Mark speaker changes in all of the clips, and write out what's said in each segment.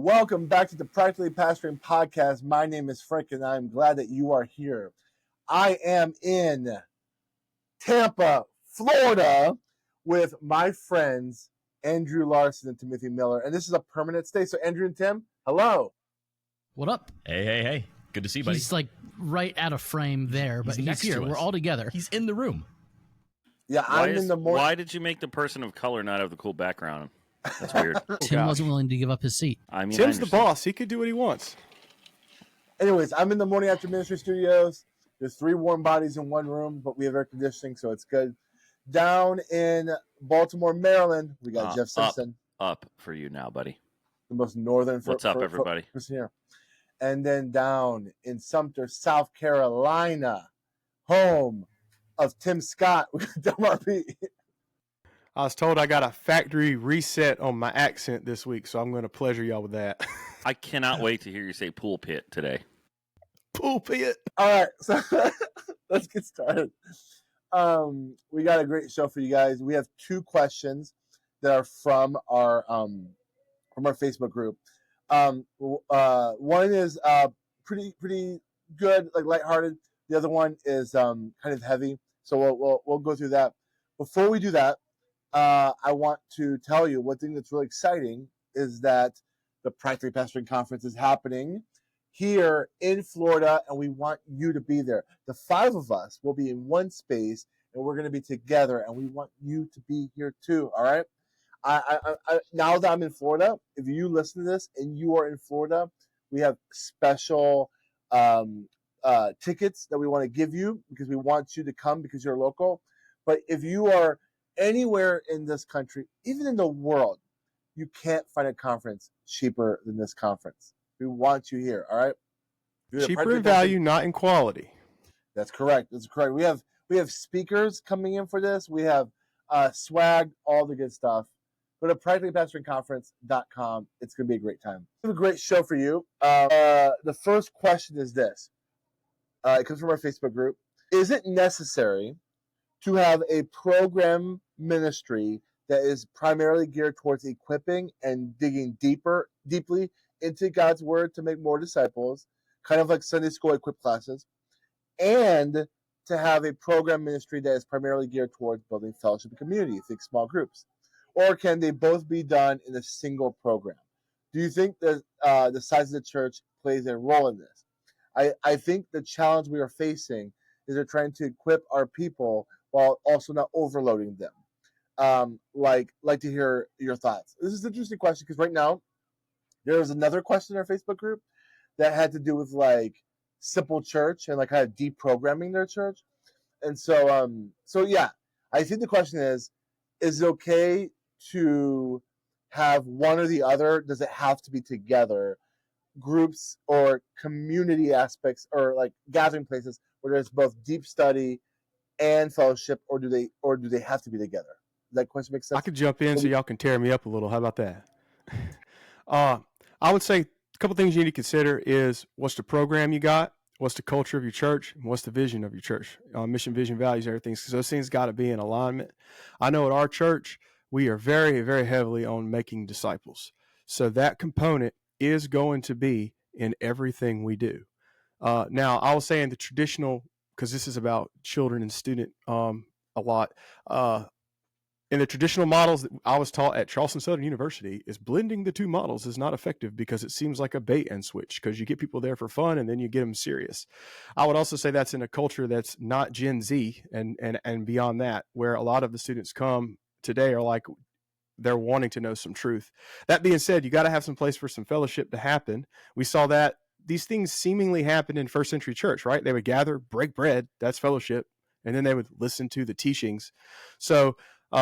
Speaker 1: Welcome back to the Practically Pastoring Podcast. My name is Frank, and I'm glad that you are here. I am in Tampa, Florida, with my friends Andrew Larson and Timothy Miller, and this is a permanent stay. So, Andrew and Tim, hello.
Speaker 2: What up?
Speaker 3: Hey. Good to see you, buddy.
Speaker 2: He's like right out of frame there, but he's here. We're all together.
Speaker 3: He's in the room.
Speaker 1: Yeah, I'm in the morning.
Speaker 4: Why did you make the person of color not have the cool background? That's weird.
Speaker 2: Tim wasn't willing to give up his seat.
Speaker 5: I mean, Tim's the boss. He could do what he wants.
Speaker 1: Anyways, I'm in the Morning After Ministry studios. There's 3 warm bodies in one room, but we have air conditioning, so it's good. Down in Baltimore, Maryland, we got Jeff Simpson.
Speaker 4: Up for you now, buddy.
Speaker 1: The most northern.
Speaker 4: What's up, everybody?
Speaker 1: Here. And then down in Sumter, South Carolina, home of Tim Scott, we got Del RP.
Speaker 5: I was told I got a factory reset on my accent this week, so I'm going to pleasure y'all with that.
Speaker 4: I cannot wait to hear you say pool pit today.
Speaker 5: Pool pit.
Speaker 1: All right, so let's get started. We got a great show for you guys. We have 2 questions that are from our Facebook group. One is pretty good, like lighthearted. The other one is kind of heavy. So we'll go through that. Before we do that, I want to tell you one thing that's really exciting is that the Practically Pastoring Conference is happening here in Florida, and we want you to be there. The 5 of us will be in one space, and we're going to be together, and we want you to be here too, all right? I now that I'm in Florida, if you listen to this and you are in Florida, we have special tickets that we want to give you because we want you to come because you're local. But if you are anywhere in this country, even in the world, you can't find a conference cheaper than this conference. We want you here, all right?
Speaker 5: Cheaper in value, not in quality.
Speaker 1: That's correct. That's correct. We have speakers coming in for this. We have swag, all the good stuff. Go to practicallypastoringconference.com. It's going to be a great time. We have a great show for you. The first question is this. It comes from our Facebook group. Is it necessary to have a program ministry that is primarily geared towards equipping and digging deeply into God's word to make more disciples, kind of like Sunday school equip classes, and to have a program ministry that is primarily geared towards building fellowship and community, think small groups? Or can they both be done in a single program? Do you think that the size of the church plays a role in this? I think the challenge we are facing is they're trying to equip our people while also not overloading them. Like to hear your thoughts. This is an interesting question because right now there was another question in our Facebook group that had to do with like simple church and like kind of deprogramming their church. And so yeah, I think the question is it okay to have one or the other? Does it have to be together? Groups or community aspects or like gathering places where there's both deep study and fellowship, or do they have to be together? Does that question make sense?
Speaker 5: I could jump in so y'all can tear me up a little. How about that? I would say a couple things you need to consider is what's the program you got, what's the culture of your church, and what's the vision of your church, mission, vision, values, everything. So those things got to be in alignment. I know at our church, we are very, very heavily on making disciples. So that component is going to be in everything we do. Now, I was saying the traditional, because this is about children and student a lot. In the traditional models that I was taught at Charleston Southern University, is blending the 2 models is not effective because it seems like a bait and switch because you get people there for fun and then you get them serious. I would also say that's in a culture that's not Gen Z and beyond that, where a lot of the students come today are like, they're wanting to know some truth. That being said, you got to have some place for some fellowship to happen. We saw that these things seemingly happened in first century church, right? They would gather, break bread, that's fellowship, and then they would listen to the teachings. So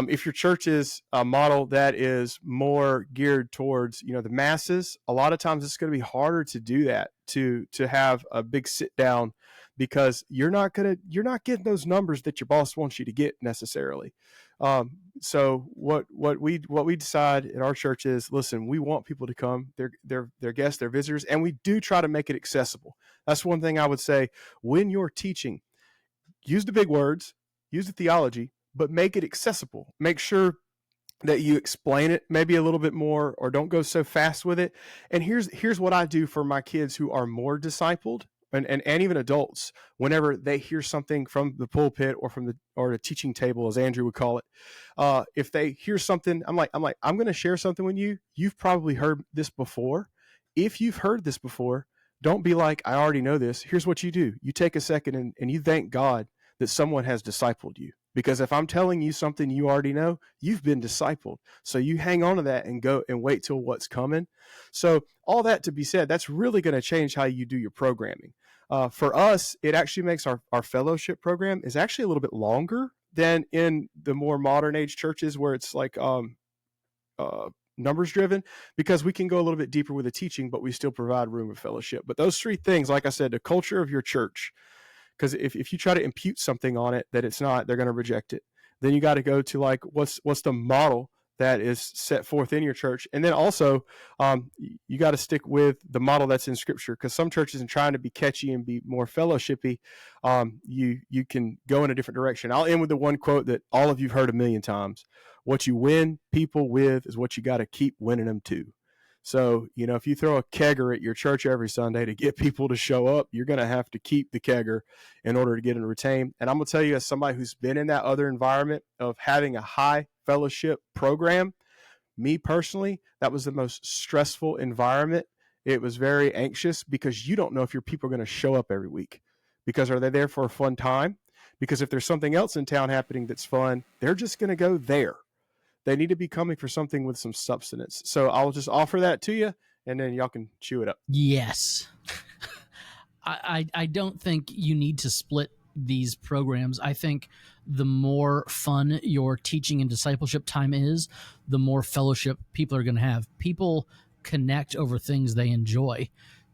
Speaker 5: if your church is a model that is more geared towards, the masses, a lot of times it's going to be harder to do that, to have a big sit down, because you're not getting those numbers that your boss wants you to get necessarily. So what we decide at our church is, listen, we want people to come, they're guests, they're visitors, and we do try to make it accessible. That's one thing I would say when you're teaching. Use the big words, use the theology, but make it accessible. Make sure that you explain it maybe a little bit more, or don't go so fast with it. And here's what I do for my kids who are more discipled, and even adults. Whenever they hear something from the pulpit or from the teaching table, as Andrew would call it, if they hear something, I'm going to share something with you. You've probably heard this before. If you've heard this before, don't be like, I already know this. Here's what you do. You take a second and you thank God that someone has discipled you. Because if I'm telling you something you already know, you've been discipled. So you hang on to that and go and wait till what's coming. So all that to be said, that's really going to change how you do your programming. For us, it actually makes our fellowship program is actually a little bit longer than in the more modern age churches where it's like numbers driven, because we can go a little bit deeper with the teaching, but we still provide room of fellowship. But those three things, like I said, the culture of your church, because if you try to impute something on it that it's not, they're going to reject it. Then you got to go to like, what's the model that is set forth in your church? And then also you got to stick with the model that's in Scripture, because some churches, in trying to be catchy and be more fellowshipy, you can go in a different direction. I'll end with the one quote that all of you've heard a million times: what you win people with is what you got to keep winning them to. So, if you throw a kegger at your church every Sunday to get people to show up, you're going to have to keep the kegger in order to get them to retain. And I'm going to tell you, as somebody who's been in that other environment of having a high fellowship program, me personally, that was the most stressful environment. It was very anxious, because you don't know if your people are going to show up every week. Because are they there for a fun time? Because if there's something else in town happening that's fun, they're just going to go there. They need to be coming for something with some substance. So I'll just offer that to you, and then y'all can chew it up.
Speaker 2: Yes. I don't think you need to split these programs. I think the more fun your teaching and discipleship time is, the more fellowship people are going to have. People connect over things they enjoy.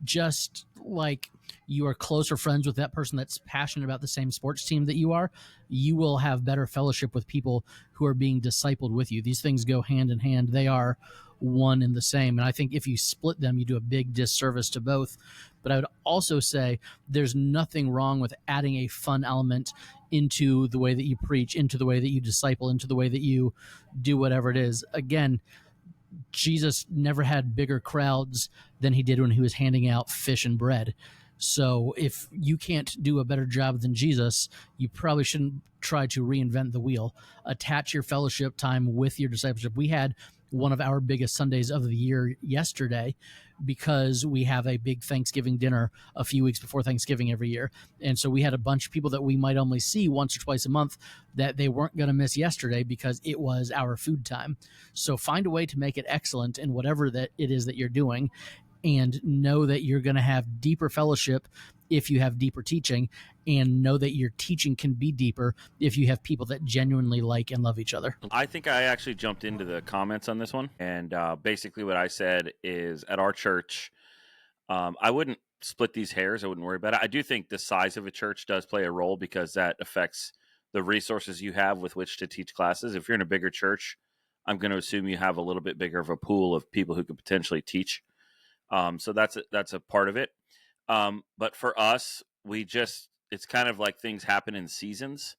Speaker 2: Just like you are closer friends with that person that's passionate about the same sports team that you are, you will have better fellowship with people who are being discipled with you. These things go hand in hand. They are one and the same. And I think if you split them, you do a big disservice to both. But I would also say there's nothing wrong with adding a fun element into the way that you preach, into the way that you disciple, into the way that you do whatever it is. Again, Jesus never had bigger crowds than he did when he was handing out fish and bread. So if you can't do a better job than Jesus, you probably shouldn't try to reinvent the wheel. Attach your fellowship time with your discipleship. We had one of our biggest Sundays of the year yesterday, because we have a big Thanksgiving dinner a few weeks before Thanksgiving every year. And so we had a bunch of people that we might only see once or twice a month that they weren't going to miss yesterday, because it was our food time. So find a way to make it excellent in whatever that it is that you're doing, and know that you're going to have deeper fellowship if you have deeper teaching, and know that your teaching can be deeper if you have people that genuinely like and love each other.
Speaker 4: I think I actually jumped into the comments on this one, and basically what I said is, at our church, I wouldn't split these hairs. I wouldn't worry about it. I do think the size of a church does play a role, because that affects the resources you have with which to teach classes. If you're in a bigger church, I'm going to assume you have a little bit bigger of a pool of people who could potentially teach. So that's a part of it. But for us, it's kind of like things happen in seasons.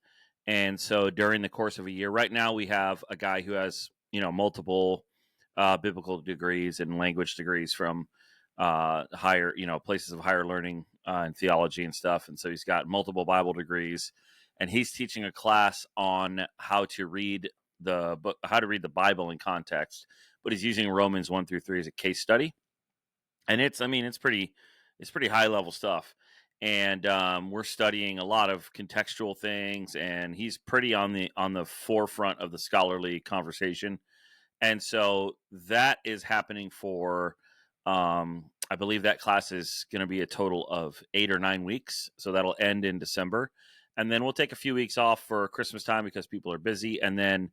Speaker 4: And so during the course of a year, right now we have a guy who has, multiple biblical degrees and language degrees from higher, places of higher learning and theology and stuff. And so he's got multiple Bible degrees, and he's teaching a class on how to read the Bible in context. But he's using Romans 1-3 as a case study. And it's pretty high level stuff. And we're studying a lot of contextual things, and he's pretty on the forefront of the scholarly conversation. And so that is happening for, I believe that class is going to be a total of 8 or 9 weeks. So that'll end in December. And then we'll take a few weeks off for Christmas time because people are busy. And then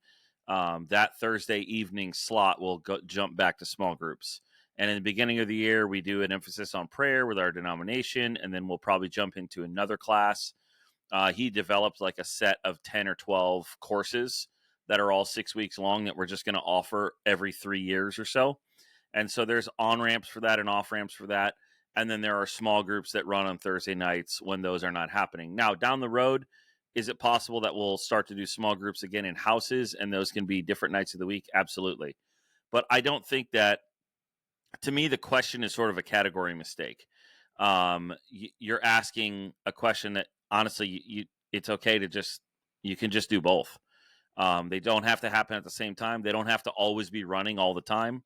Speaker 4: that Thursday evening slot will jump back to small groups. And in the beginning of the year, we do an emphasis on prayer with our denomination, and then we'll probably jump into another class. He developed like a set of 10 or 12 courses that are all 6 weeks long that we're just going to offer every 3 years or so. And so there's on-ramps for that and off-ramps for that. And then there are small groups that run on Thursday nights when those are not happening. Now, down the road, Is it possible that we'll start to do small groups again in houses, and those can be different nights of the week? Absolutely. But I don't think that, to me, the question is sort of a category mistake. You're asking a question that honestly, it's okay to you can just do both. They don't have to happen at the same time. They don't have to always be running all the time.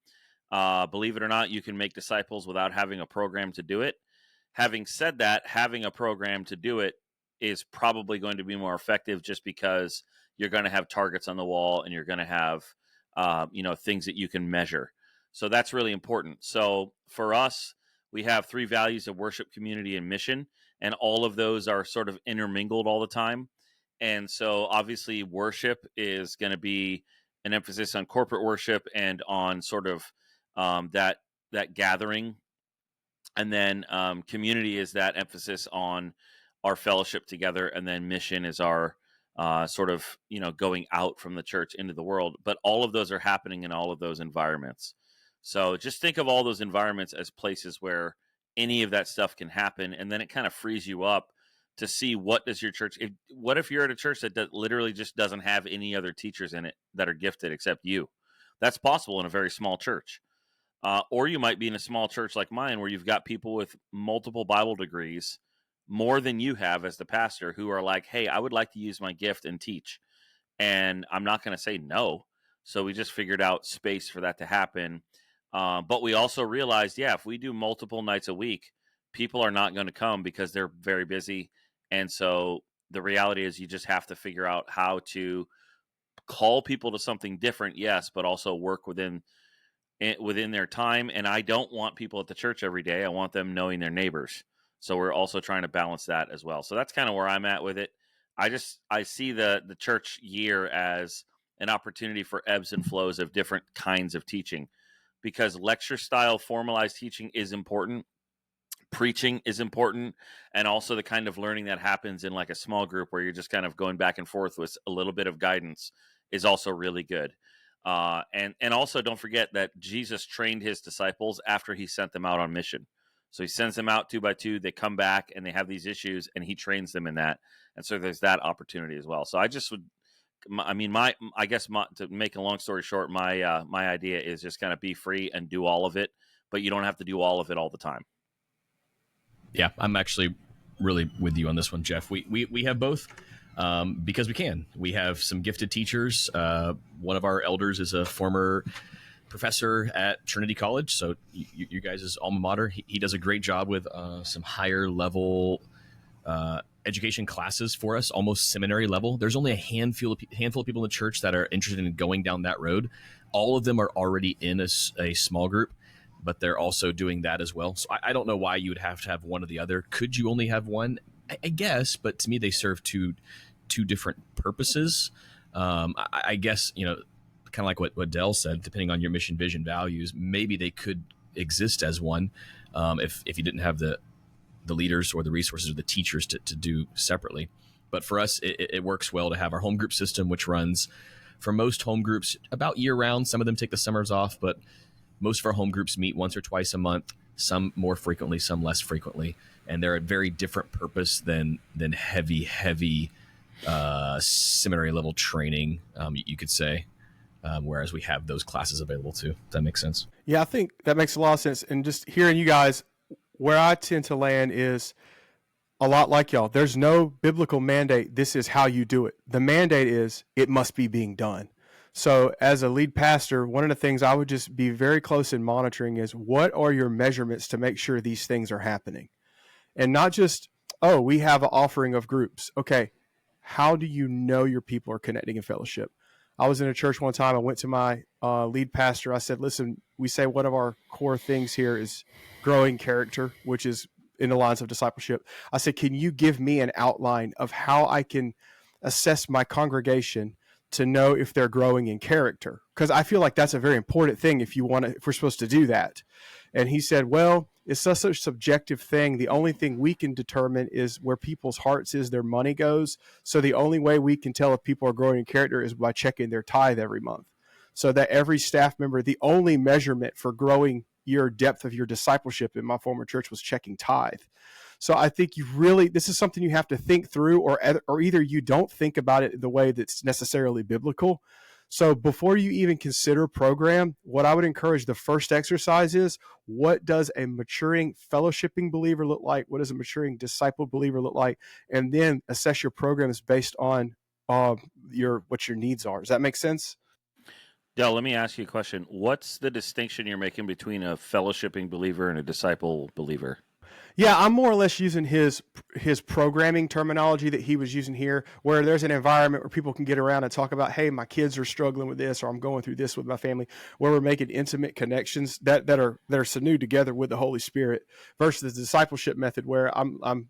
Speaker 4: Believe it or not, you can make disciples without having a program to do it. Having said that, having a program to do it is probably going to be more effective, just because you're going to have targets on the wall, and you're going to have things that you can measure. So that's really important. So for us, we have 3 values of worship, community, and mission, and all of those are sort of intermingled all the time. And so obviously worship is going to be an emphasis on corporate worship and on sort of that gathering. And then community is that emphasis on our fellowship together. And then mission is our sort of, going out from the church into the world. But all of those are happening in all of those environments. So just think of all those environments as places where any of that stuff can happen. And then it kind of frees you up to see, what does your church, what if you're at a church that literally just doesn't have any other teachers in it that are gifted except you? That's possible in a very small church. Or you might be in a small church like mine, where you've got people with multiple Bible degrees, more than you have as the pastor, who are like, hey, I would like to use my gift and teach. And I'm not going to say no. So we just figured out space for that to happen. But we also realized, if we do multiple nights a week, people are not going to come because they're very busy. And so the reality is, you just have to figure out how to call people to something different, yes, but also work within their time. And I don't want people at the church every day. I want them knowing their neighbors. So we're also trying to balance that as well. So that's kind of where I'm at with it. I see the church year as an opportunity for ebbs and flows of different kinds of teaching, because lecture style formalized teaching is important. Preaching is important, and also the kind of learning that happens in like a small group where you're just kind of going back and forth with a little bit of guidance is also really good. And also don't forget that Jesus trained his disciples after he sent them out on mission. So he sends them out 2 by 2, they come back and they have these issues, and he trains them in that. And so there's that opportunity as well. So I just would, to make a long story short, my idea is just kind of be free and do all of it, but you don't have to do all of it all the time.
Speaker 3: Yeah, I'm actually really with you on this one, Jeff. We have both because we can. We have some gifted teachers. One of our elders is a former professor at Trinity College, so you guys' alma mater. He does a great job with some higher level education classes for us, almost seminary level. There's only a handful of people in the church that are interested in going down that road. All of them are already in a small group, but they're also doing that as well. So I don't know why you would have to have one or the other. Could you only have one? I guess, but to me, they serve two different purposes. I guess, kind of like what Dell said, depending on your mission, vision, values, maybe they could exist as one if you didn't have the leaders or the resources or the teachers to do separately. But for us, it works well to have our home group system, which runs for most home groups about year round. Some of them take the summers off, but most of our home groups meet once or twice a month, some more frequently, some less frequently. And they're a very different purpose than heavy seminary level training, you could say, whereas we have those classes available too. Does that make sense?
Speaker 5: Yeah, I think that makes a lot of sense. And just hearing you guys, where I tend to land is a lot like y'all. There's no biblical mandate. This is how you do it. The mandate is it must be being done. So as a lead pastor, one of the things I would just be very close in monitoring is, what are your measurements to make sure these things are happening? And not just, oh, we have an offering of groups. Okay, how do you know your people are connecting in fellowship? I was in a church one time. I went to my lead pastor. I said, listen, we say one of our core things here is growing character, which is in the lines of discipleship. I said, can you give me an outline of how I can assess my congregation to know if they're growing in character? Because I feel like that's a very important thing if we're supposed to do that. And he said, well, it's such a subjective thing. The only thing we can determine is where people's hearts is, their money goes. So the only way we can tell if people are growing in character is by checking their tithe every month. So that every staff member, the only measurement for growing your depth of your discipleship in my former church was checking tithe. So I think this is something you have to think through, or either you don't think about it the way that's necessarily biblical. So before you even consider program, what I would encourage, the first exercise is, what does a maturing fellowshipping believer look like? What does a maturing disciple believer look like? And then assess your programs based on what your needs are. Does that make sense?
Speaker 4: Del, let me ask you a question. What's the distinction you're making between a fellowshipping believer and a disciple believer?
Speaker 5: Yeah, I'm more or less using his programming terminology that he was using here, where there's an environment where people can get around and talk about, hey, my kids are struggling with this, or I'm going through this with my family, where we're making intimate connections that are sinewed together with the Holy Spirit, versus the discipleship method where I'm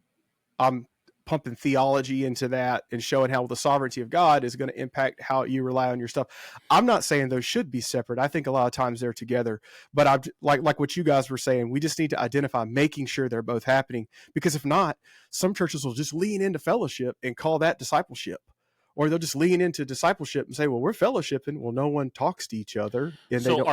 Speaker 5: pumping theology into that and showing how the sovereignty of God is going to impact how you rely on your stuff. I'm not saying those should be separate. I think a lot of times they're together, but I like what you guys were saying, we just need to identify making sure they're both happening, because if not, some churches will just lean into fellowship and call that discipleship, or they'll just lean into discipleship and say, well, we're fellowshipping. Well, no one talks to each other. And
Speaker 4: so
Speaker 5: they don't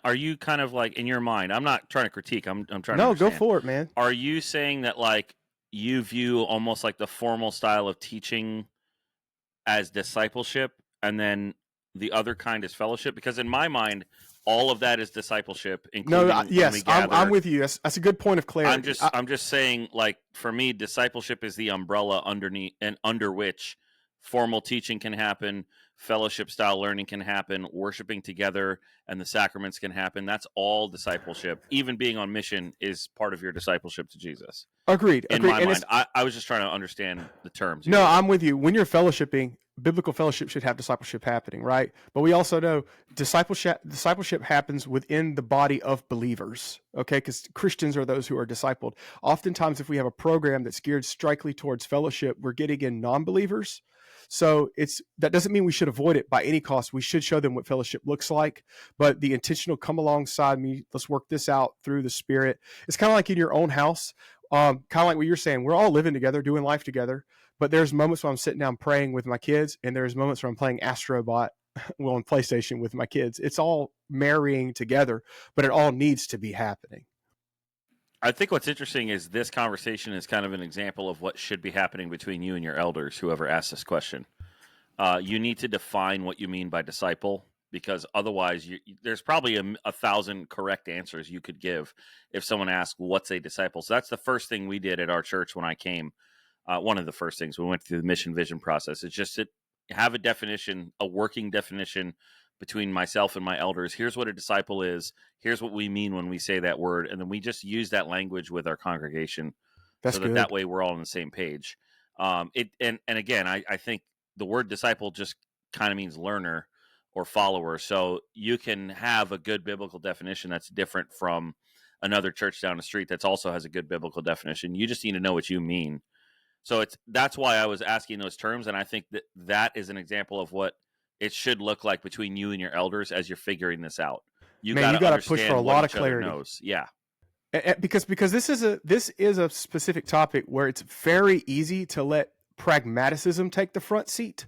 Speaker 4: are you kind of like, in your mind, I'm not trying to critique, I'm trying to understand.
Speaker 5: No, go for it, man.
Speaker 4: Are you saying that like you view almost like the formal style of teaching as discipleship, and then the other kind is fellowship? Because in my mind, all of that is discipleship, including when we gather.
Speaker 5: I'm with you. That's a good point of clarity.
Speaker 4: I'm just saying, like, for me, discipleship is the umbrella underneath and under which formal teaching can happen, fellowship style learning can happen, worshiping together, and the sacraments can happen. That's all discipleship. Even being on mission is part of your discipleship to Jesus.
Speaker 5: Agreed.
Speaker 4: In my mind, I was just trying to understand the terms.
Speaker 5: No, I'm with you. When you're fellowshipping, biblical fellowship should have discipleship happening, right? But we also know discipleship happens within the body of believers, okay? Because Christians are those who are discipled. Oftentimes, if we have a program that's geared strictly towards fellowship, we're getting in non-believers. So that doesn't mean we should avoid it by any cost. We should show them what fellowship looks like, but the intentional come alongside me, let's work this out through the Spirit. It's kind of like in your own house, kind of like what you're saying. We're all living together, doing life together, but there's moments when I'm sitting down praying with my kids, and there's moments where I'm playing Astrobot on PlayStation with my kids. It's all marrying together, but it all needs to be happening.
Speaker 4: I think what's interesting is this conversation is kind of an example of what should be happening between you and your elders, whoever asked this question. You need to define what you mean by disciple, because otherwise there's probably 1,000 correct answers you could give if someone asked, what's a disciple? So that's the first thing we did at our church when I came. One of the first things we went through the mission vision process. It's just to have a definition, a working definition between myself and my elders. Here's what a disciple is. Here's what we mean when we say that word. And then we just use that language with our congregation.
Speaker 5: That's good.
Speaker 4: That way we're all on the same page. And again, I think the word disciple just kind of means learner or follower. So you can have a good biblical definition that's different from another church down the street that also has a good biblical definition. You just need to know what you mean. So that's why I was asking those terms. And I think that is an example of what it should look like between you and your elders as you're figuring this out. You got to push for a lot of clarity. Yeah.
Speaker 5: Because this is a specific topic where it's very easy to let pragmaticism take the front seat.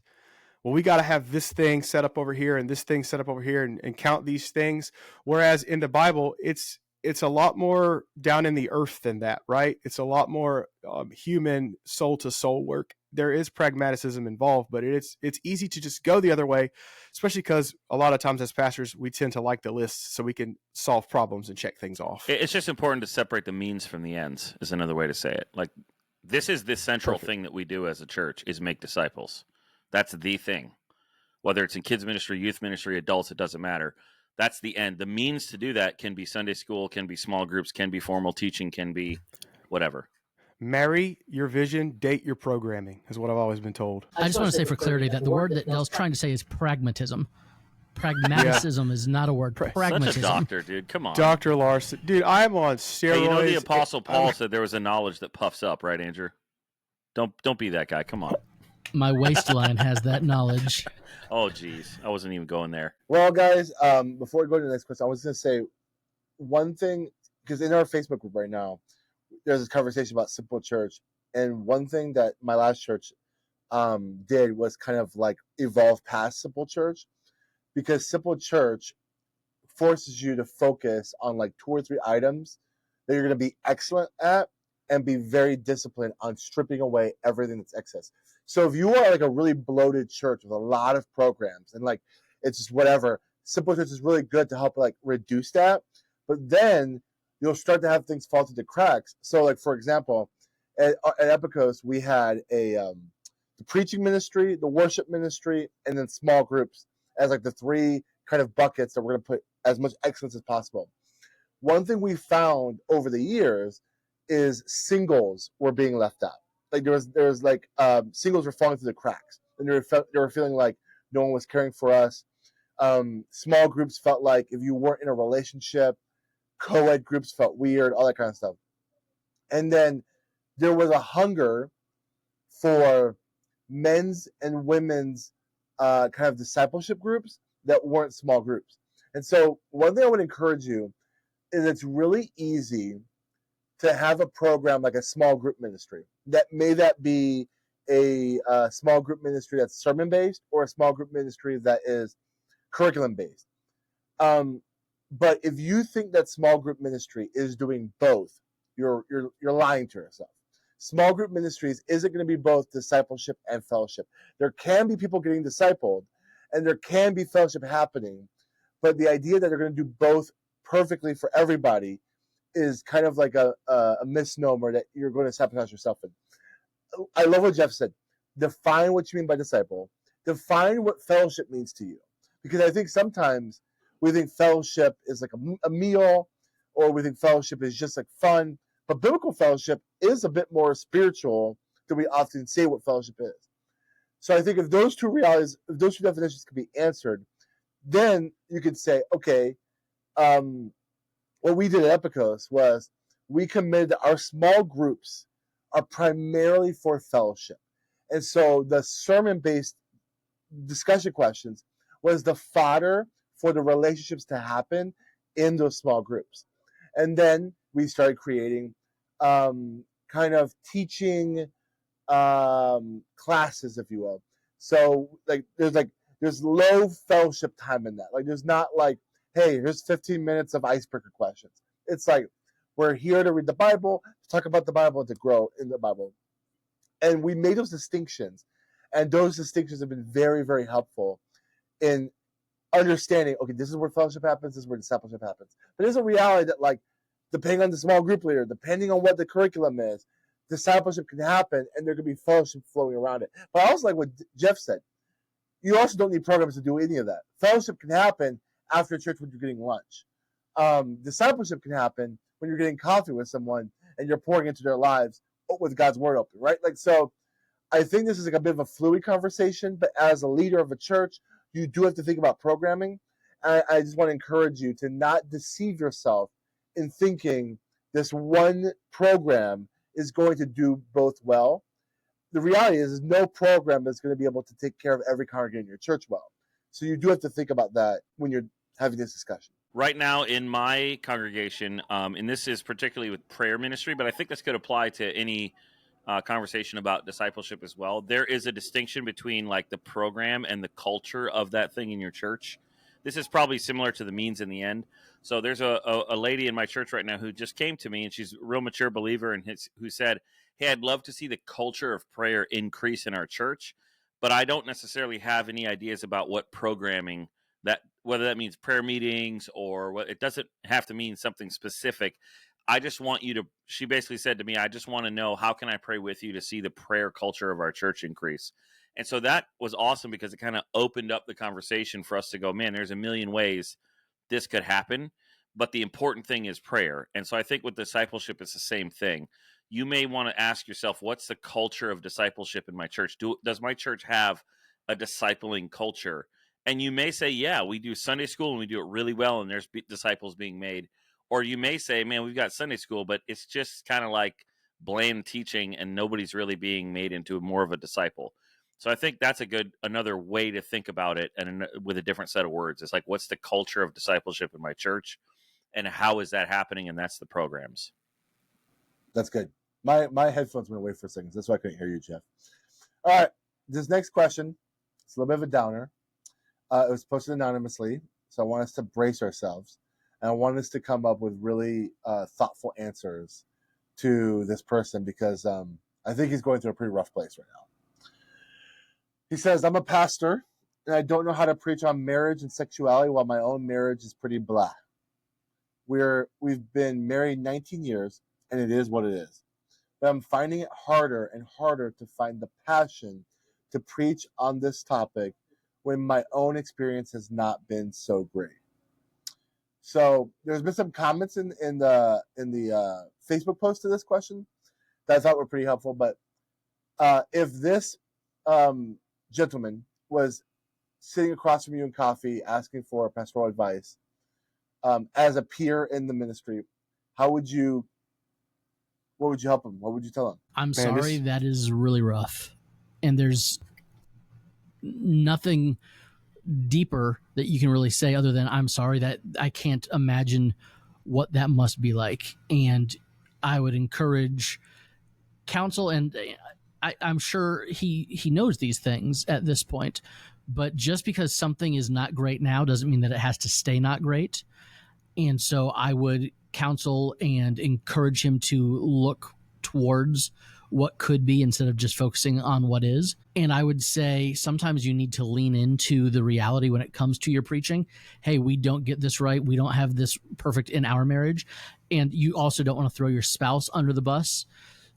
Speaker 5: Well, we got to have this thing set up over here and this thing set up over here and count these things. Whereas in the Bible, it's a lot more down in the earth than that, right? It's a lot more human soul to soul work. There is pragmaticism involved, but it's easy to just go the other way, especially because a lot of times as pastors, we tend to like the lists so we can solve problems and check things off.
Speaker 4: It's just important to separate the means from the ends is another way to say it. Like, this is the central thing that we do as a church is make disciples. That's the thing. Whether it's in kids ministry, youth ministry, adults, it doesn't matter. That's the end. The means to do that can be Sunday school, can be small groups, can be formal teaching, can be whatever.
Speaker 5: Marry your vision, date your programming, is what I've always been told.
Speaker 2: I just want to say for clarity that the word that I was trying to say is pragmatism. Pragmaticism is not a word. Pragmatism.
Speaker 4: Such a doctor, dude. Come on.
Speaker 5: Dr. Larson. Dude, I'm on steroids.
Speaker 4: Hey, you know the Apostle Paul said there was a knowledge that puffs up, right, Andrew? Don't be that guy. Come on.
Speaker 2: My waistline has that knowledge.
Speaker 4: Oh, geez. I wasn't even going there.
Speaker 1: Well, guys, before we go to the next question, I was going to say one thing, because in our Facebook group right now, there's this conversation about Simple Church. And one thing that my last church did was kind of like evolve past Simple Church, because Simple Church forces you to focus on like 2 or 3 items that you're going to be excellent at. and be very disciplined on stripping away everything that's excess. So if you are like a really bloated church with a lot of programs and like it's just whatever, Simple Church is really good to help like reduce that. But then you'll start to have things fall through the cracks. So like for example, at Epicos we had the preaching ministry, the worship ministry, and then small groups as like the three kind of buckets that we're going to put as much excellence as possible. One thing we found over the years is singles were being left out. Like there was like singles were falling through the cracks, and they were feeling like no one was caring for us. Small groups felt like if you weren't in a relationship, co-ed groups felt weird, all that kind of stuff. And then there was a hunger for men's and women's kind of discipleship groups that weren't small groups. And so one thing I would encourage you is it's really easy to have a program like a small group ministry. That be a small group ministry that's sermon based or a small group ministry that is curriculum based. But if you think that small group ministry is doing both, you're lying to yourself. Small group ministries isn't going to be both discipleship and fellowship. There can be people getting discipled, and there can be fellowship happening, but the idea that they're going to do both perfectly for everybody is kind of like a misnomer that you're going to sabotage yourself in. I love what Jeff said. Define what you mean by disciple. Define what fellowship means to you. Because I think sometimes we think fellowship is like a meal, or we think fellowship is just like fun. But biblical fellowship is a bit more spiritual than we often say what fellowship is. So I think if those two definitions can be answered, then you could say, okay, what we did at Epicos was we committed that our small groups are primarily for fellowship. And so the sermon-based discussion questions was the fodder for the relationships to happen in those small groups. And then we started creating kind of teaching classes, if you will. So there's low fellowship time in that. Like there's not like, hey, here's 15 minutes of icebreaker questions. It's like we're here to read the Bible, to talk about the Bible, to grow in the Bible. And we made those distinctions. And those distinctions have been very, very helpful in understanding, okay, this is where fellowship happens, this is where discipleship happens. But there's a reality that, like, depending on the small group leader, depending on what the curriculum is, discipleship can happen and there can be fellowship flowing around it. But I also like what Jeff said. You also don't need programs to do any of that. Fellowship can happen after church when you're getting lunch. Discipleship can happen when you're getting coffee with someone and you're pouring into their lives with God's word open, right? Like, so I think this is like a bit of a fluid conversation, but as a leader of a church, you do have to think about programming. And I just want to encourage you to not deceive yourself in thinking this one program is going to do both well. The reality is no program is going to be able to take care of every congregant in your church well. So you do have to think about that when you're having this discussion.
Speaker 4: Right now in my congregation, and this is particularly with prayer ministry, but I think this could apply to any conversation about discipleship as well. There is a distinction between like the program and the culture of that thing in your church. This is probably similar to the means in the end. So there's a lady in my church right now who just came to me, and she's a real mature believer, and who said, hey, I'd love to see the culture of prayer increase in our church, but I don't necessarily have any ideas about what programming that, whether that means prayer meetings or what. It doesn't have to mean something specific. I just want you to, she basically said to me, I just want to know, how can I pray with you to see the prayer culture of our church increase? And so that was awesome because it kind of opened up the conversation for us to go, man, there's a million ways this could happen, but the important thing is prayer. And so I think with discipleship, it's the same thing. You may want to ask yourself, what's the culture of discipleship in my church? Does my church have a discipling culture? And you may say, yeah, we do Sunday school and we do it really well, and there's disciples being made. Or you may say, man, we've got Sunday school, but it's just kind of like bland teaching and nobody's really being made into more of a disciple. So I think that's another way to think about it, and with a different set of words. It's like, what's the culture of discipleship in my church, and how is that happening? And that's the programs.
Speaker 1: That's good. My headphones went away for a second. That's why I couldn't hear you, Jeff. All right, this next question, it's a little bit of a downer. It was posted anonymously, so I want us to brace ourselves, and I want us to come up with really thoughtful answers to this person because I think he's going through a pretty rough place right now. He says, I'm a pastor and I don't know how to preach on marriage and sexuality while my own marriage is pretty blah. We've been married 19 years and it is what it is. But I'm finding it harder and harder to find the passion to preach on this topic when my own experience has not been so great. So there's been some comments in the Facebook post to this question that I thought were pretty helpful. But if this gentleman was sitting across from you in coffee asking for pastoral advice as a peer in the ministry, what would you help him? What would you tell him?
Speaker 2: I'm sorry, that is really rough. And there's nothing deeper that you can really say other than I'm sorry. That I can't imagine what that must be like. And I would encourage counsel, and I'm sure he knows these things at this point, but just because something is not great now doesn't mean that it has to stay not great. And so I would counsel and encourage him to look towards what could be instead of just focusing on what is. And I would say sometimes you need to lean into the reality when it comes to your preaching. Hey, we don't get this right. We don't have this perfect in our marriage. And you also don't want to throw your spouse under the bus.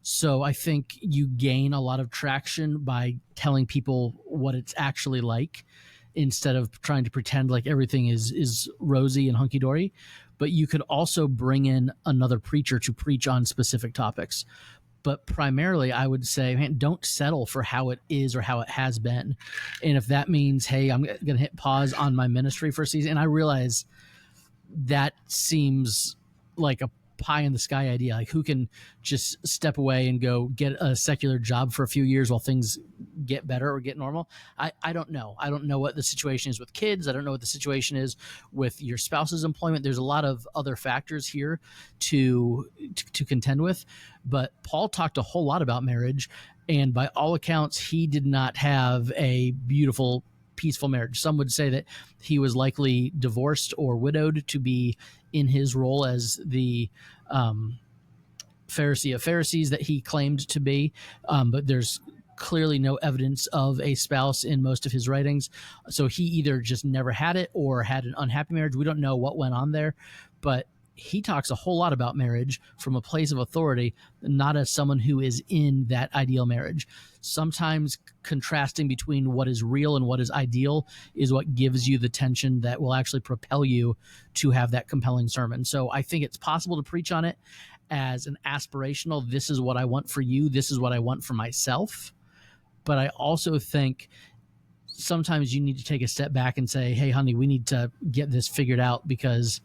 Speaker 2: So I think you gain a lot of traction by telling people what it's actually like instead of trying to pretend like everything is rosy and hunky-dory. But you could also bring in another preacher to preach on specific topics. But primarily, I would say, man, don't settle for how it is or how it has been. And if that means, hey, I'm going to hit pause on my ministry for a season, and I realize that seems like a pie in the sky idea. Like, who can just step away and go get a secular job for a few years while things get better or get normal? I don't know. I don't know what the situation is with kids. I don't know what the situation is with your spouse's employment. There's a lot of other factors here to contend with. But Paul talked a whole lot about marriage, and by all accounts, he did not have a beautiful, peaceful marriage. Some would say that he was likely divorced or widowed to be in his role as the Pharisee of Pharisees that he claimed to be. But there's clearly no evidence of a spouse in most of his writings. So he either just never had it or had an unhappy marriage. We don't know what went on there, but he talks a whole lot about marriage from a place of authority, not as someone who is in that ideal marriage. Sometimes contrasting between what is real and what is ideal is what gives you the tension that will actually propel you to have that compelling sermon. So I think it's possible to preach on it as an aspirational, this is what I want for you, this is what I want for myself. But I also think sometimes you need to take a step back and say, hey, honey, we need to get this figured out because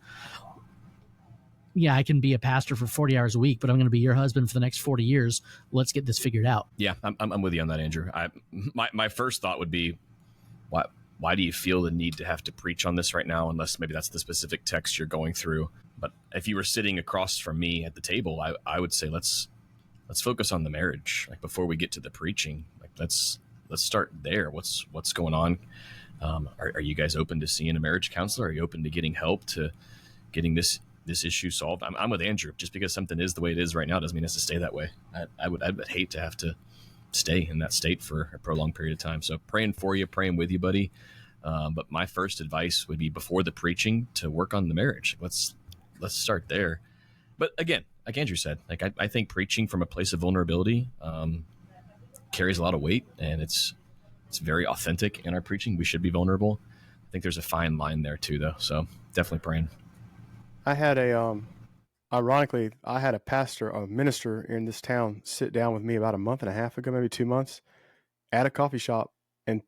Speaker 2: yeah, I can be a pastor for 40 hours a week, but I'm going to be your husband for the next 40 years. Let's get this figured out.
Speaker 3: Yeah, I'm with you on that, Andrew. My first thought would be, why do you feel the need to have to preach on this right now, unless maybe that's the specific text you're going through? But if you were sitting across from me at the table, I would say let's focus on the marriage. Like, before we get to the preaching, like let's start there. What's going on? Are you guys open to seeing a marriage counselor? Are you open to getting help to getting this issue solved? I'm with Andrew. Just because something is the way it is right now doesn't mean it has to stay that way. I would hate to have to stay in that state for a prolonged period of time. So praying for you, praying with you, buddy. But my first advice would be, before the preaching, to work on the marriage. Let's start there. But again, like Andrew said, like I think preaching from a place of vulnerability carries a lot of weight, and it's very authentic in our preaching. We should be vulnerable. I think there's a fine line there too, though. So definitely praying.
Speaker 5: I had ironically, I had a minister in this town sit down with me about a month and a half ago, maybe 2 months, at a coffee shop, and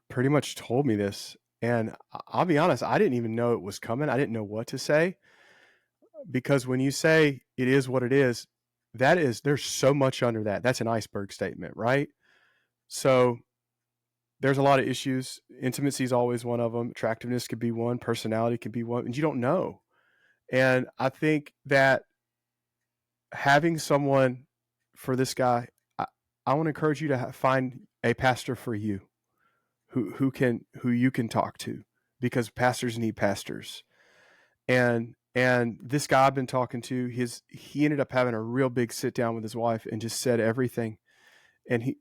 Speaker 5: pretty much told me this. And I'll be honest, I didn't even know it was coming. I didn't know what to say, because when you say it is what it is, there's so much under that. That's an iceberg statement, right? So there's a lot of issues. Intimacy is always one of them. Attractiveness could be one. Personality could be one. And you don't know. And I think that having someone for this guy, I want to encourage you to find a pastor for you who you can talk to, because pastors need pastors. And And this guy I've been talking to, he ended up having a real big sit down with his wife and just said everything. And he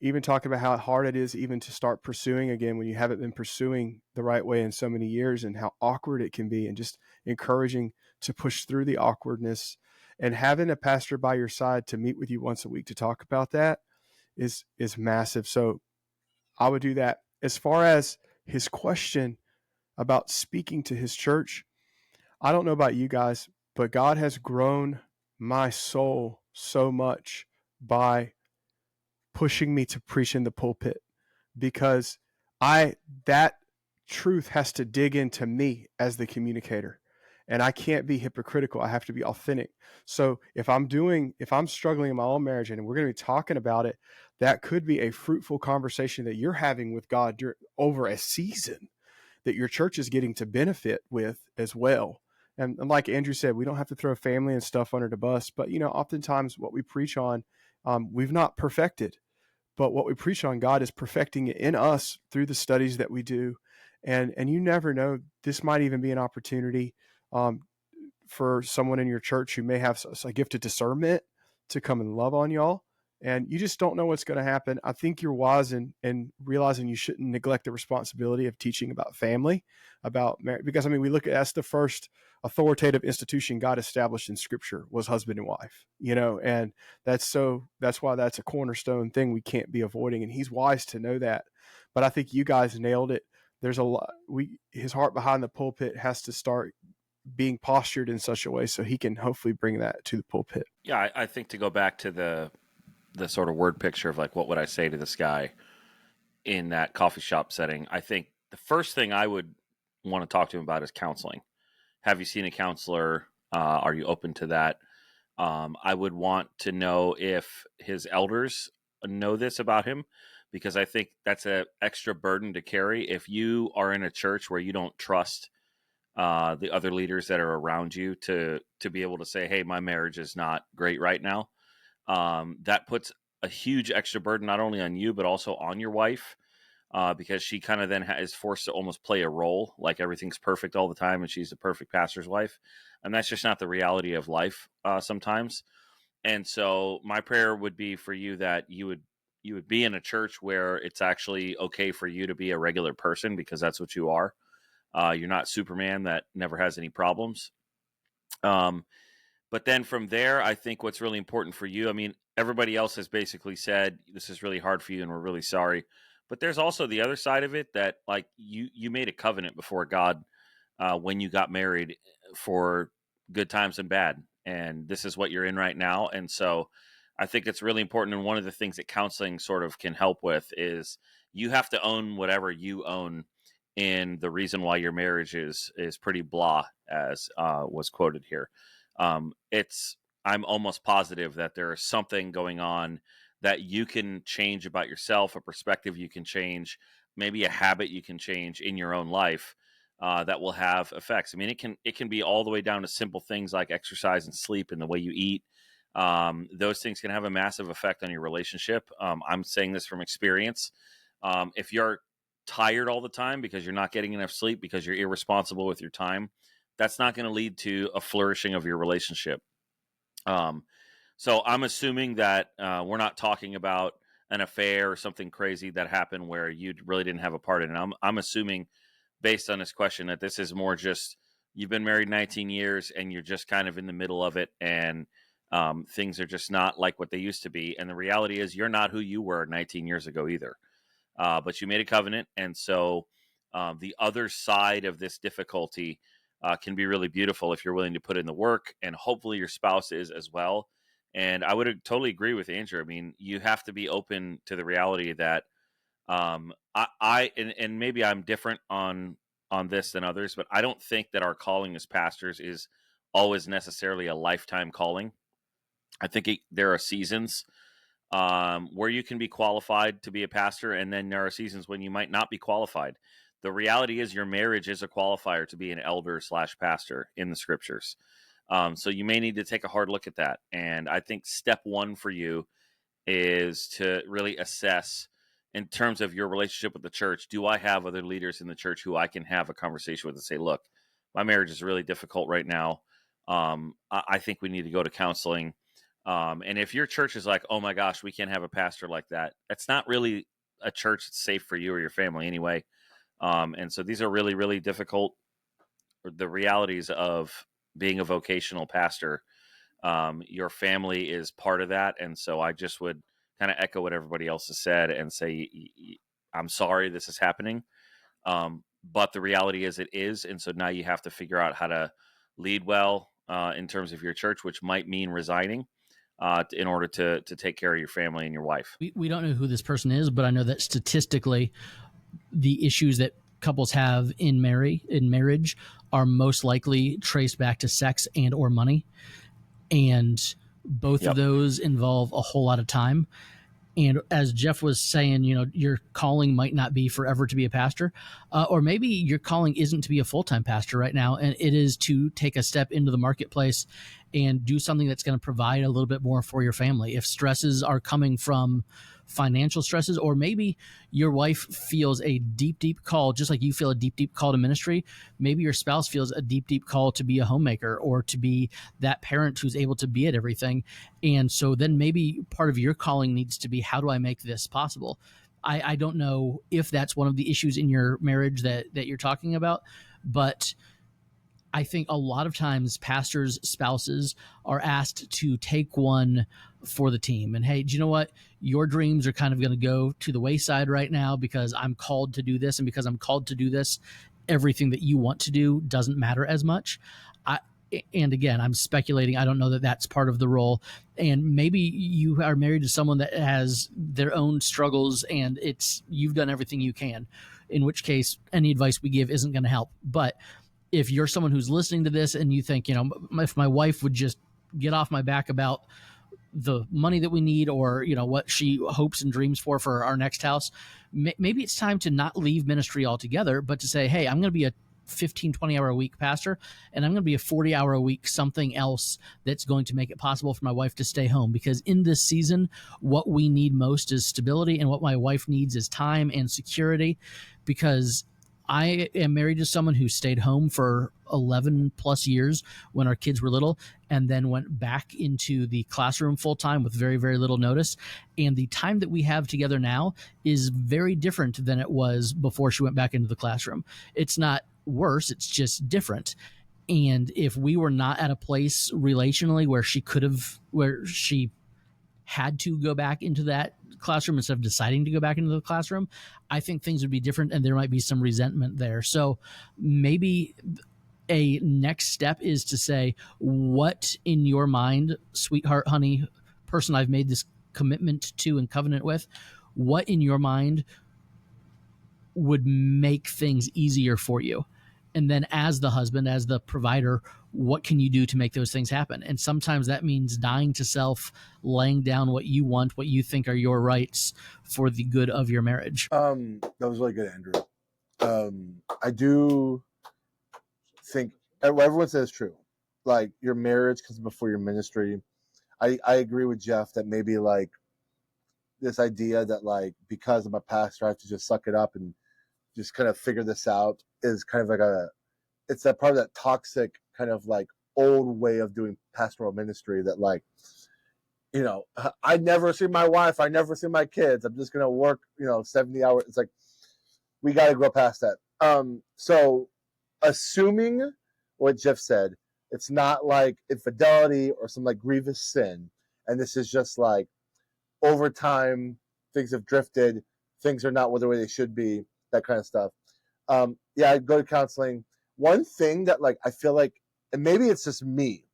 Speaker 5: even talked about how hard it is even to start pursuing again when you haven't been pursuing the right way in so many years, and how awkward it can be, and just encouraging to push through the awkwardness. And having a pastor by your side to meet with you once a week to talk about that is massive. So I would do that. As far as his question about speaking to his church, I don't know about you guys, but God has grown my soul so much by pushing me to preach in the pulpit, because that truth has to dig into me as the communicator, and I can't be hypocritical. I have to be authentic. So if I'm struggling in my own marriage and we're going to be talking about it, that could be a fruitful conversation that you're having with God over a season that your church is getting to benefit with as well. And like Andrew said, we don't have to throw family and stuff under the bus, but oftentimes what we preach on, we've not perfected, but what we preach on, God is perfecting it in us through the studies that we do. And you never know, this might even be an opportunity for someone in your church who may have a gift of discernment to come and love on y'all. And you just don't know what's going to happen. I think you're wise in realizing you shouldn't neglect the responsibility of teaching about family, about marriage, because we look at, that's the first authoritative institution God established in Scripture, was husband and wife, and that's why that's a cornerstone thing we can't be avoiding. And he's wise to know that. But I think you guys nailed it. There's a lot, his heart behind the pulpit has to start being postured in such a way so he can hopefully bring that to the pulpit.
Speaker 4: Yeah, I think to go back to the sort of word picture of like, what would I say to this guy in that coffee shop setting? I think the first thing I would want to talk to him about is counseling. Have you seen a counselor? Are you open to that? I would want to know if his elders know this about him, because I think that's an extra burden to carry. If you are in a church where you don't trust the other leaders that are around you to be able to say, hey, my marriage is not great right now, that puts a huge extra burden not only on you, but also on your wife, because she kind of then is forced to almost play a role like everything's perfect all the time and she's the perfect pastor's wife. And that's just not the reality of life sometimes. And so my prayer would be for you that you would be in a church where it's actually okay for you to be a regular person, because that's what you are. You're not Superman that never has any problems. But then from there, I think what's really important for you, everybody else has basically said, this is really hard for you and we're really sorry. But there's also the other side of it that, like, you made a covenant before God when you got married, for good times and bad. And this is what you're in right now. And so I think it's really important. And one of the things that counseling sort of can help with is you have to own whatever you own in the reason why your marriage is pretty blah, as was quoted here. I'm almost positive that there is something going on that you can change about yourself, a perspective you can change, maybe a habit you can change in your own life that will have effects. It can be all the way down to simple things like exercise and sleep and the way you eat. Those things can have a massive effect on your relationship. I'm saying this from experience. If you're tired all the time because you're not getting enough sleep, because you're irresponsible with your time, that's not going to lead to a flourishing of your relationship. So I'm assuming that we're not talking about an affair or something crazy that happened where you really didn't have a part in it. I'm assuming, based on this question, that this is more just you've been married 19 years and you're just kind of in the middle of it, and things are just not like what they used to be. And the reality is you're not who you were 19 years ago either. But you made a covenant. And so the other side of this difficulty can be really beautiful if you're willing to put in the work, and hopefully your spouse is as well. And I would totally agree with Andrew. You have to be open to the reality that and maybe I'm different on this than others, but I don't think that our calling as pastors is always necessarily a lifetime calling. I think there are seasons where you can be qualified to be a pastor, and then there are seasons when you might not be qualified. The reality is your marriage is a qualifier to be an elder / pastor in the scriptures. So you may need to take a hard look at that. And I think step one for you is to really assess, in terms of your relationship with the church, do I have other leaders in the church who I can have a conversation with and say, look, my marriage is really difficult right now. I think we need to go to counseling. And if your church is like, oh my gosh, we can't have a pastor like that, that's not really a church that's safe for you or your family anyway. And so these are really, really difficult, the realities of being a vocational pastor. Your family is part of that. And so I just would kind of echo what everybody else has said and say, I'm sorry this is happening. But the reality is it is. And so now you have to figure out how to lead well in terms of your church, which might mean resigning in order to take care of your family and your wife.
Speaker 2: We don't know who this person is, but I know that statistically, the issues that couples have in marriage are most likely traced back to sex and or money. And both of those involve a whole lot of time. And as Jeff was saying, your calling might not be forever to be a pastor, or maybe your calling isn't to be a full-time pastor right now, and it is to take a step into the marketplace and do something that's going to provide a little bit more for your family. If stresses are coming from financial stresses, or maybe your wife feels a deep, deep call, just like you feel a deep, deep call to ministry, maybe your spouse feels a deep, deep call to be a homemaker or to be that parent who's able to be at everything. And so then maybe part of your calling needs to be, how do I make this possible? I don't know if that's one of the issues in your marriage that you're talking about, but I think a lot of times pastors' spouses are asked to take one for the team. And hey, do you know what? Your dreams are kind of going to go to the wayside right now because I'm called to do this. And because I'm called to do this, everything that you want to do doesn't matter as much. And again, I'm speculating. I don't know that that's part of the role. And maybe you are married to someone that has their own struggles and you've done everything you can, in which case any advice we give isn't going to help. But if you're someone who's listening to this and you think, if my wife would just get off my back about the money that we need, or, what she hopes and dreams for our next house, maybe it's time to not leave ministry altogether, but to say, hey, I'm going to be a 15, 20 hour a week pastor, and I'm going to be a 40 hour a week something else that's going to make it possible for my wife to stay home. Because in this season, what we need most is stability, and what my wife needs is time and security. Because I am married to someone who stayed home for 11 plus years when our kids were little, and then went back into the classroom full time with very, very little notice. And the time that we have together now is very different than it was before she went back into the classroom. It's not worse, it's just different. And if we were not at a place relationally where she had to go back into that classroom instead of deciding to go back into the classroom, I think things would be different, and there might be some resentment there. So maybe a next step is to say, what in your mind, sweetheart, honey, person I've made this commitment to and covenant with, what in your mind would make things easier for you? And then as the husband, as the provider, what can you do to make those things happen? And sometimes that means dying to self, laying down what you want, what you think are your rights for the good of your marriage.
Speaker 1: That was really good, Andrew. I do think what everyone says is true. Like, your marriage comes before your ministry. I agree with Jeff that maybe like this idea that like, because I'm a pastor, I have to just suck it up and just kind of figure this out is kind of like it's that part of that toxic kind of like old way of doing pastoral ministry that like, I never see my wife, I never see my kids, I'm just going to work, 70 hours. It's like, we got to grow past that. So assuming what Jeff said, it's not like infidelity or some like grievous sin, and this is just like over time, things have drifted, things are not the way they should be, that kind of stuff. I go to counseling. One thing that like I feel like, and maybe it's just me,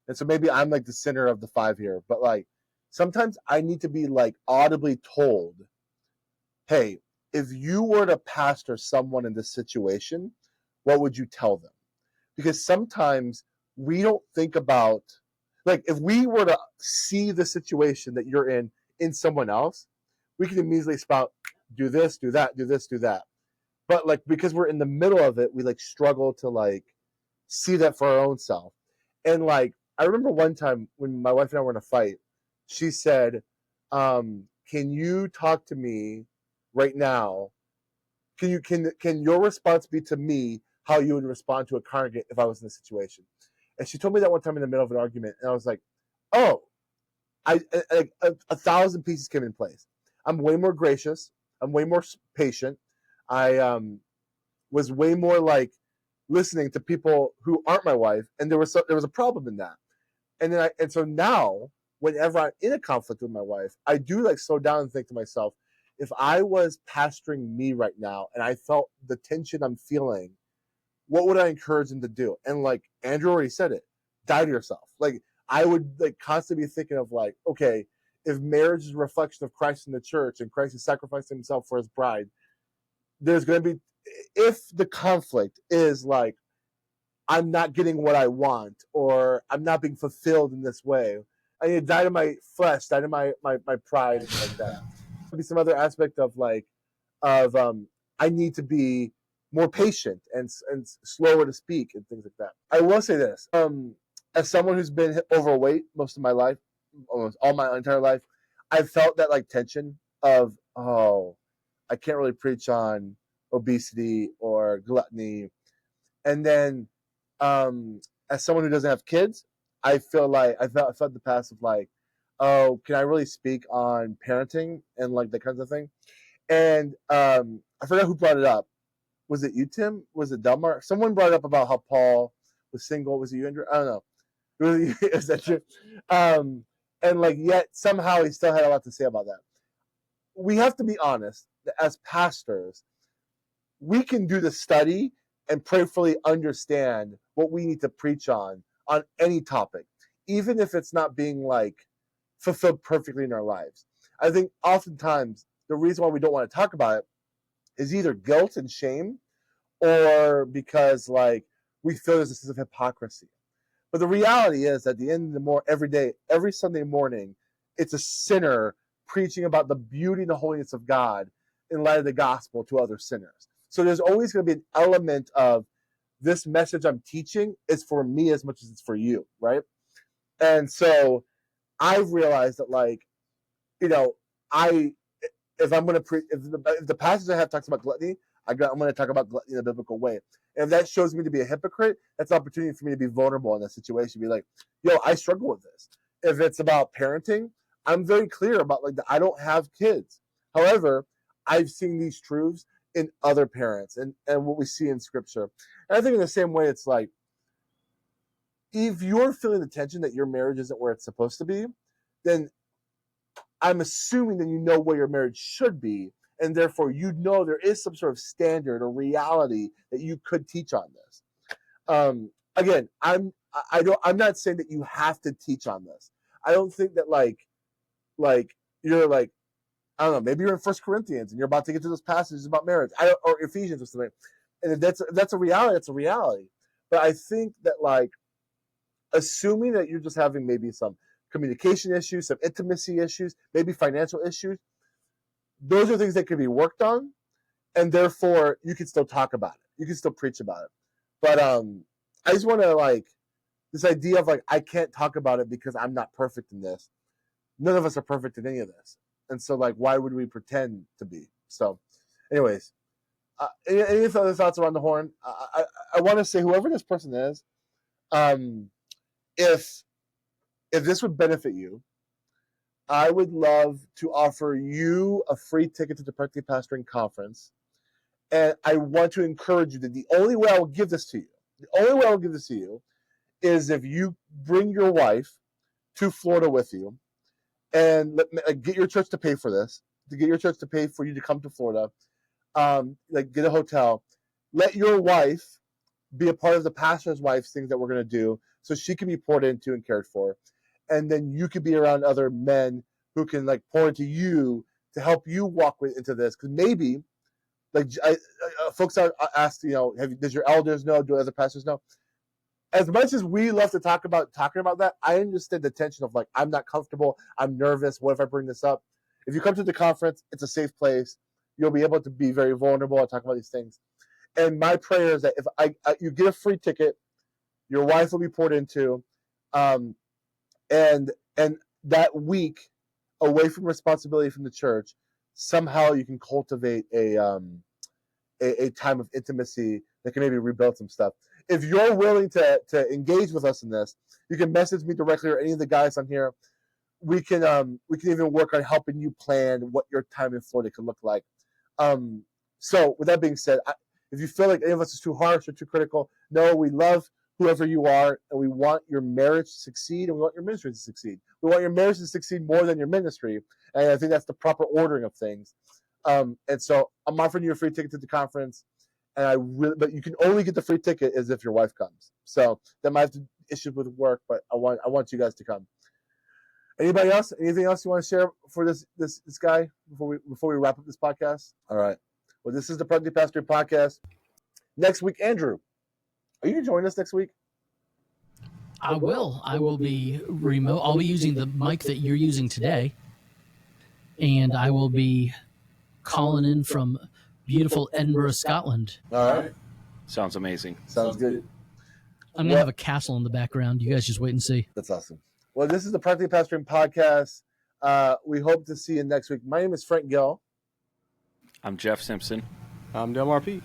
Speaker 1: and so maybe I'm like the center of the five here, but like sometimes I need to be like audibly told, hey, if you were to pastor someone in this situation, what would you tell them? Because sometimes we don't think about, like, if we were to see the situation that you're in someone else, we can immediately spout, do this, do that, do this, do that. But like, because we're in the middle of it, we like struggle to like see that for our own self. And like, I remember one time when my wife and I were in a fight, she said, can you talk to me right now? Can your response be to me how you would respond to a congregant if I was in this situation. And she told me that one time in the middle of an argument, and I was like, oh, a 1,000 pieces came in place. I'm way more gracious. I'm way more patient. I was way more like listening to people who aren't my wife, and there was a problem in that. And so now, whenever I'm in a conflict with my wife, I do like slow down and think to myself, if I was pastoring me right now and I felt the tension I'm feeling, what would I encourage them to do? And like Andrew already said it, die to yourself. Like I would like constantly be thinking of like, okay, if marriage is a reflection of Christ in the church and Christ is sacrificing himself for his bride, there's going to be, if the conflict is like, I'm not getting what I want, or I'm not being fulfilled in this way, I need to die to my flesh, die to my pride, and like that. There'll be some other aspect of like, I need to be more patient and slower to speak and things like that. I will say this, as someone who's been overweight most of my life, almost all my entire life, I've felt that like tension of, oh, I can't really preach on obesity or gluttony. And then as someone who doesn't have kids, I feel like I felt the past of like, oh, can I really speak on parenting and like that kind of thing? And I forgot who brought it up. Was it you, Tim? Was it Delmar? Someone brought it up about how Paul was single. Was it you, Andrew? I don't know. Is that true? And like, yet somehow he still had a lot to say about that. We have to be honest. As pastors, we can do the study and prayerfully understand what we need to preach on any topic, even if it's not being like fulfilled perfectly in our lives. I think oftentimes the reason why we don't want to talk about it is either guilt and shame, or because like we feel there's a sense of hypocrisy. But the reality is, at the end of the every day, every Sunday morning, it's a sinner preaching about the beauty and the holiness of God in light of the gospel to other sinners. So there's always going to be an element of this message I'm teaching is for me as much as it's for you, right? And so I've realized that, like, you know, if I'm going to preach, if the passage I have talks about gluttony, I'm going to talk about gluttony in a biblical way. And if that shows me to be a hypocrite, that's an opportunity for me to be vulnerable in that situation. Be like, yo, I struggle with this. If it's about parenting, I'm very clear about like that I don't have kids. However, I've seen these truths in other parents and what we see in scripture. And I think in the same way, it's like, if you're feeling the tension that your marriage isn't where it's supposed to be, then I'm assuming that you know where your marriage should be, and therefore you know there is some sort of standard or reality that you could teach on this. Again, I'm not saying that you have to teach on this. I don't think that like you're like, I don't know, maybe you're in 1 Corinthians and you're about to get to those passages about marriage, or Ephesians or something. And if that's a reality, that's a reality. But I think that like assuming that you're just having maybe some communication issues, some intimacy issues, maybe financial issues, those are things that can be worked on, and therefore you can still talk about it. You can still preach about it. But I just want to like this idea of like I can't talk about it because I'm not perfect in this. None of us are perfect in any of this, and so like why would we pretend to be? So, anyways, any other thoughts around the horn? I want to say whoever this person is, if this would benefit you, I would love to offer you a free ticket to the Practically Pastoring Conference. And I want to encourage you that the only way I will give this to you, is if you bring your wife to Florida with you and get your church to pay for this, to get your church to pay for you to come to Florida, like get a hotel. Let your wife be a part of the pastor's wife's things that we're going to do so she can be poured into and cared for. And then you could be around other men who can like pour into you to help you walk into this. Because maybe, like folks are asked, does your elders know? Do other pastors know? As much as we love to talking about that, I understand the tension of like, I'm not comfortable. I'm nervous. What if I bring this up? If you come to the conference, it's a safe place. You'll be able to be very vulnerable and talk about these things. And my prayer is that if you get a free ticket, your wife will be poured into, and that week away from responsibility from the church, somehow you can cultivate a a time of intimacy that can maybe rebuild some stuff. If you're willing to engage with us in this, you can message me directly or any of the guys on here. We can even work on helping you plan what your time in Florida can look like. So with that being said, if you feel like any of us is too harsh or too critical, no, we love whoever you are, and we want your marriage to succeed, and we want your ministry to succeed. We want your marriage to succeed more than your ministry, and I think that's the proper ordering of things. And so I'm offering you a free ticket to the conference, but you can only get the free ticket as if your wife comes. So that might have issues with work, but I want you guys to come. Anybody else? Anything else you want to share for this guy before we wrap up this podcast? All right. Well, this is the Practically Pastoring Podcast. Next week, Andrew, are you going to join us next week?
Speaker 2: I will. I will be remote. I'll be using the mic that you're using today, and I will be calling in from beautiful Edinburgh, Scotland.
Speaker 1: All right.
Speaker 4: Sounds amazing.
Speaker 1: Sounds good.
Speaker 2: I'm going to have a castle in the background. You guys just wait and see.
Speaker 1: That's awesome. Well, this is the Practically Pastoring Podcast. We hope to see you next week. My name is Frank Gill.
Speaker 4: I'm Jeff Simpson.
Speaker 5: I'm Delmar Pete.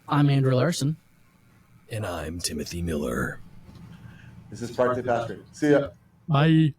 Speaker 2: I'm Andrew Larson.
Speaker 3: And I'm Timothy Miller.
Speaker 1: This is Practically Pastoring. See ya.
Speaker 2: Bye.